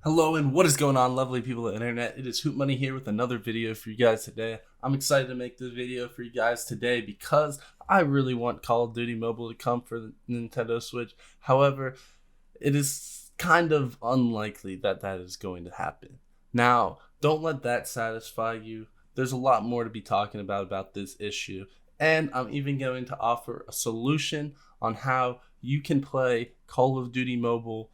Hello and what is going on, lovely people of the internet? It is Hoop Money here with another video for you guys today. I'm excited to make this video for you guys today because I really want Call of Duty Mobile to come for the Nintendo Switch. However, it is kind of unlikely that that is going to happen. Now, don't let that satisfy you. There's a lot more to be talking about this issue. And I'm even going to offer a solution on how you can play Call of Duty Mobile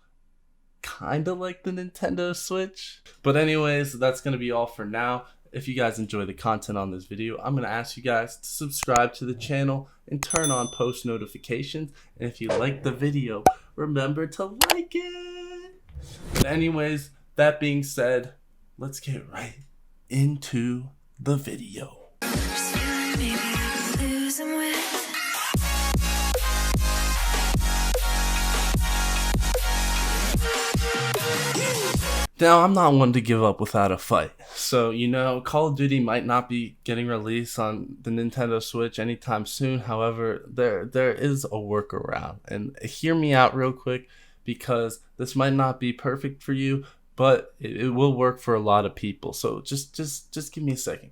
kind of like the Nintendo Switch. But anyways, that's going to be all for now. If you guys enjoy the content on this video, I'm going to ask you guys to subscribe to the channel and turn on post notifications. And if you like the video, remember to like it. But anyways, that being said, let's get right into the video. Now, I'm not one to give up without a fight. So, Call of Duty might not be getting released on the Nintendo Switch anytime soon. However, there is a workaround. And hear me out real quick, because this might not be perfect for you, but it will work for a lot of people. So just give me a second.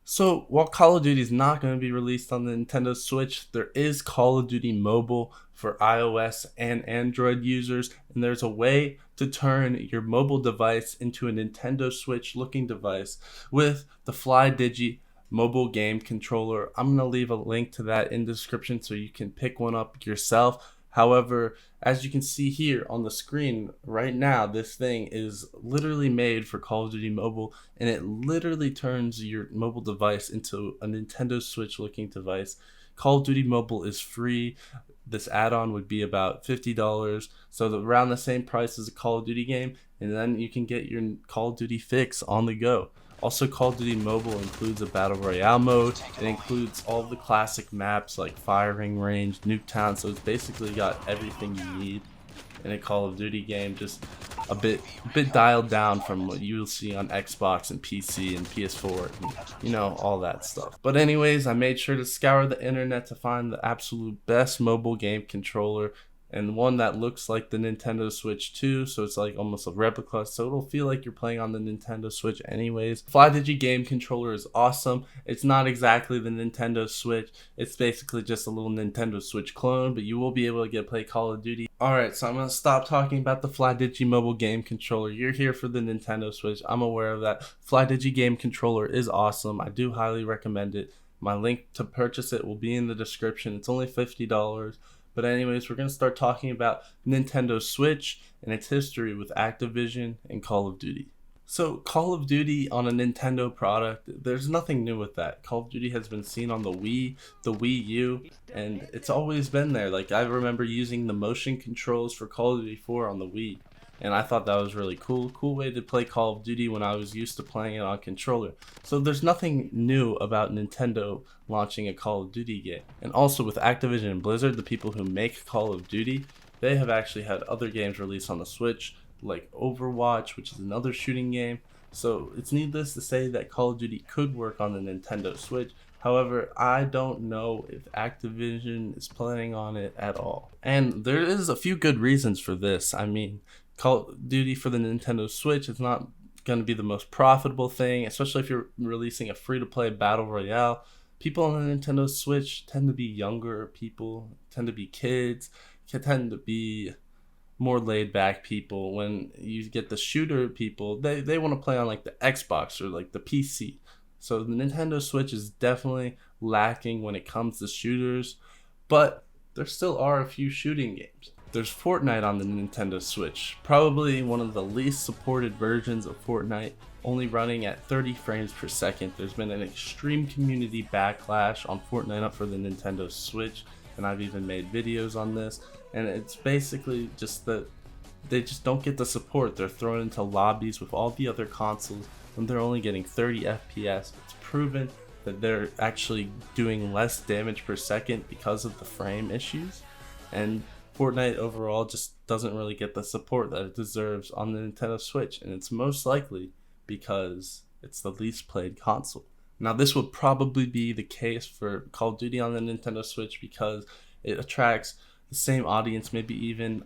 So while Call of Duty is not going to be released on the Nintendo Switch, there is Call of Duty Mobile for iOS and Android users, and there's a way to turn your mobile device into a Nintendo Switch looking device with the Digi mobile game controller. I'm going to leave a link to that in the description so you can pick one up yourself. However, as you can see here on the screen right now, this thing is literally made for Call of Duty Mobile, and it literally turns your mobile device into a Nintendo Switch looking device. Call of Duty Mobile is free. This add-on would be about $50, so around the same price as a Call of Duty game, and then you can get your Call of Duty fix on the go. Also, Call of Duty Mobile includes a Battle Royale mode. It includes all of the classic maps like Firing Range, Nuketown, so it's basically got everything you need in a Call of Duty game, just a bit dialed down from what you'll see on Xbox and PC and PS4 and, all that stuff. But anyways, I made sure to scour the internet to find the absolute best mobile game controller, and one that looks like the Nintendo Switch too, so it's like almost a replica, so it'll feel like you're playing on the Nintendo Switch anyways. Digi game controller is awesome. It's not exactly the Nintendo Switch, it's basically just a little Nintendo Switch clone, but you will be able to play Call of Duty. Alright, so I'm going to stop talking about the Digi mobile game controller. You're here for the Nintendo Switch, I'm aware of that. Digi game controller is awesome, I do highly recommend it. My link to purchase it will be in the description. It's only $50. But anyways, we're going to start talking about Nintendo Switch and its history with Activision and Call of Duty. So Call of Duty on a Nintendo product, there's nothing new with that. Call of Duty has been seen on the Wii, the Wii U, and it's always been there. Like, I remember using the motion controls for Call of Duty 4 on the Wii, and I thought that was really cool. Cool way to play Call of Duty when I was used to playing it on controller. So there's nothing new about Nintendo launching a Call of Duty game. And also with Activision and Blizzard, the people who make Call of Duty, they have actually had other games released on the Switch, like Overwatch, which is another shooting game. So it's needless to say that Call of Duty could work on the Nintendo Switch. However, I don't know if Activision is planning on it at all. And there is a few good reasons for this. I mean, Call of Duty for the Nintendo Switch is not going to be the most profitable thing, especially if you're releasing a free-to-play Battle Royale. People on the Nintendo Switch tend to be younger people, tend to be kids, tend to be more laid-back people. When you get the shooter people, they want to play on like the Xbox or like the PC. So the Nintendo Switch is definitely lacking when it comes to shooters, but there still are a few shooting games. There's Fortnite on the Nintendo Switch, probably one of the least supported versions of Fortnite, only running at 30 frames per second. There's been an extreme community backlash on Fortnite up for the Nintendo Switch, and I've even made videos on this, and it's basically just that they just don't get the support. They're thrown into lobbies with all the other consoles when they're only getting 30 FPS. It's proven that they're actually doing less damage per second because of the frame issues, and Fortnite overall just doesn't really get the support that it deserves on the Nintendo Switch, and it's most likely because it's the least played console. Now, this would probably be the case for Call of Duty on the Nintendo Switch because it attracts the same audience, maybe even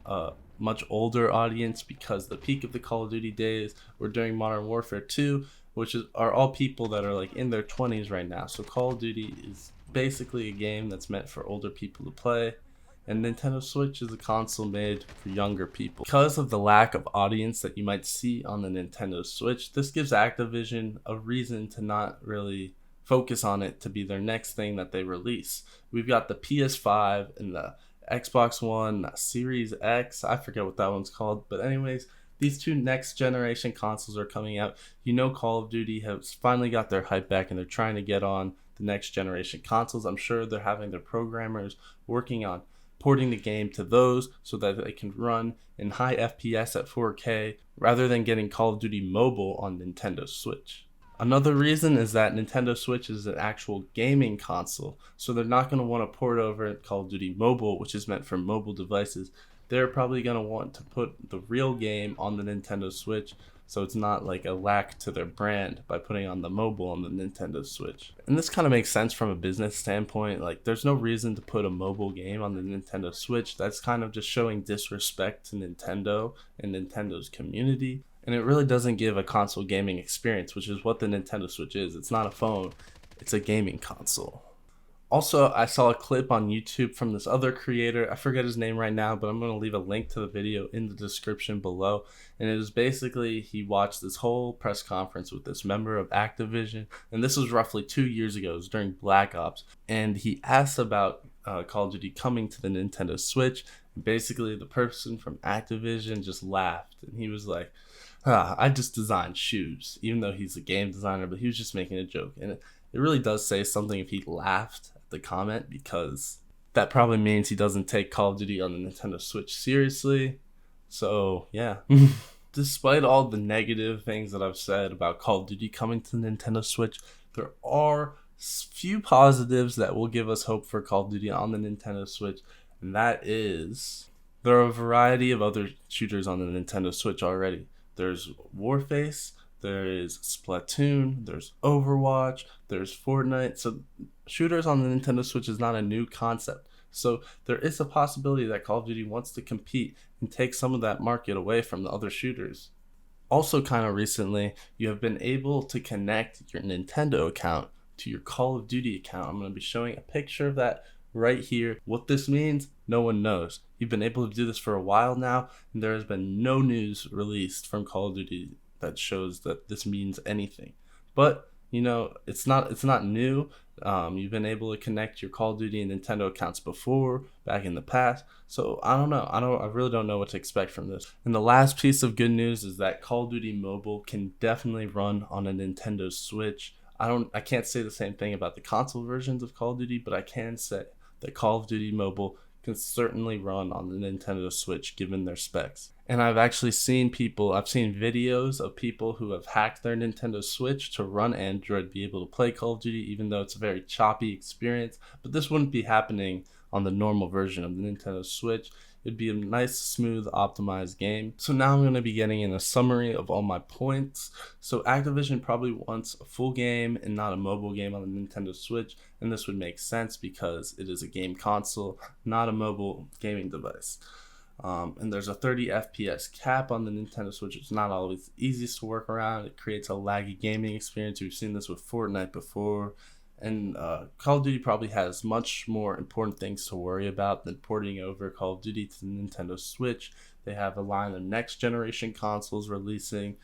much older audience because the peak of the Call of Duty days were during Modern Warfare 2, which are all people that are like in their 20s right now. So Call of Duty is basically a game that's meant for older people to play, and Nintendo Switch is a console made for younger people. Because of the lack of audience that you might see on the Nintendo Switch, this gives Activision a reason to not really focus on it to be their next thing that they release. We've got the PS5 and the Xbox One, Series X, I forget what that one's called, but anyways, these two next generation consoles are coming out. You know, Call of Duty has finally got their hype back and they're trying to get on the next generation consoles. I'm sure they're having their programmers working on porting the game to those so that they can run in high FPS at 4K rather than getting Call of Duty Mobile on Nintendo Switch. Another reason is that Nintendo Switch is an actual gaming console, so they're not going to want to port over Call of Duty Mobile, which is meant for mobile devices. They're probably going to want to put the real game on the Nintendo Switch, so it's not like a lack to their brand by putting on the mobile on the Nintendo Switch. And this kind of makes sense from a business standpoint. Like, there's no reason to put a mobile game on the Nintendo Switch. That's kind of just showing disrespect to Nintendo and Nintendo's community. And it really doesn't give a console gaming experience, which is what the Nintendo Switch is. It's not a phone, it's a gaming console. Also, I saw a clip on YouTube from this other creator. I forget his name right now, but I'm going to leave a link to the video in the description below. And it was basically, he watched this whole press conference with this member of Activision. And this was roughly 2 years ago. It was during Black Ops. And he asked about Call of Duty coming to the Nintendo Switch. And basically, the person from Activision just laughed. And he was like, I just designed shoes. Even though he's a game designer, but he was just making a joke. And it really does say something if he laughed the comment, because that probably means he doesn't take Call of Duty on the Nintendo Switch seriously. So yeah. Despite all the negative things that I've said about Call of Duty coming to the Nintendo Switch, there are few positives that will give us hope for Call of Duty on the Nintendo Switch, and that is there are a variety of other shooters on the Nintendo Switch already. There's Warface, there is Splatoon, there's Overwatch, there's Fortnite. So shooters on the Nintendo Switch is not a new concept. So there is a possibility that Call of Duty wants to compete and take some of that market away from the other shooters. Also, kind of recently, you have been able to connect your Nintendo account to your Call of Duty account. I'm going to be showing a picture of that right here. What this means, no one knows. You've been able to do this for a while now, and there has been no news released from Call of Duty that shows that this means anything. But you know, it's not new. You've been able to connect your Call of Duty and Nintendo accounts before, back in the past. So I don't know. I really don't know what to expect from this. And the last piece of good news is that Call of Duty Mobile can definitely run on a Nintendo Switch. I can't say the same thing about the console versions of Call of Duty, but I can say that Call of Duty Mobile can certainly run on the Nintendo Switch given their specs. And I've seen videos of people who have hacked their Nintendo Switch to run Android, be able to play Call of Duty, even though it's a very choppy experience. But this wouldn't be happening on the normal version of the Nintendo Switch. It'd be a nice, smooth, optimized game. So now I'm going to be getting in a summary of all my points. So Activision probably wants a full game and not a mobile game on the Nintendo Switch. And this would make sense because it is a game console, not a mobile gaming device. And there's a 30 FPS cap on the Nintendo Switch. It's not always easiest to work around. It creates a laggy gaming experience. We've seen this with Fortnite before. And Call of Duty probably has much more important things to worry about than porting over Call of Duty to the Nintendo Switch. They have a line of next generation consoles releasing.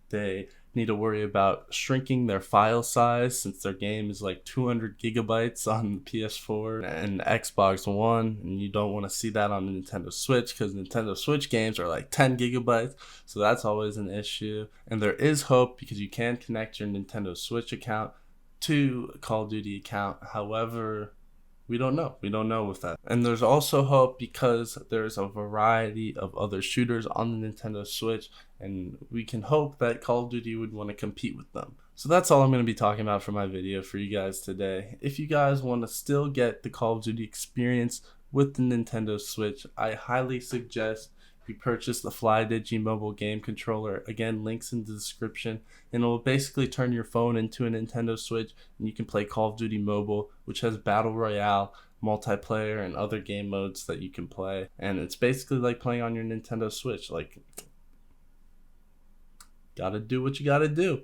They need to worry about shrinking their file size since their game is like 200 gigabytes on the PS4 and Xbox One, and you don't want to see that on the Nintendo Switch because Nintendo Switch games are like 10 gigabytes, so that's always an issue. And there is hope because you can connect your Nintendo Switch account to a Call of Duty account. However, we don't know with that. And there's also hope because there's a variety of other shooters on the Nintendo Switch, and we can hope that Call of Duty would want to compete with them. So that's all I'm going to be talking about for my video for you guys today. If you guys want to still get the Call of Duty experience with the Nintendo Switch, I highly suggest you purchase the Digi mobile game controller. Again, links in the description, and it will basically turn your phone into a Nintendo Switch, and you can play Call of Duty Mobile, which has Battle Royale, multiplayer and other game modes that you can play. And it's basically like playing on your Nintendo Switch. Like, gotta do what you gotta do.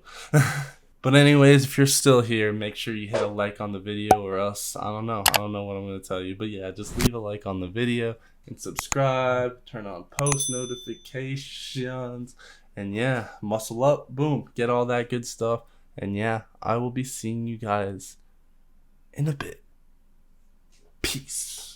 But anyways, if you're still here, make sure you hit a like on the video, or else I don't know what I'm gonna tell you. But yeah, just leave a like on the video and subscribe, turn on post notifications, and yeah, muscle up, boom, get all that good stuff. And yeah, I will be seeing you guys in a bit. Peace.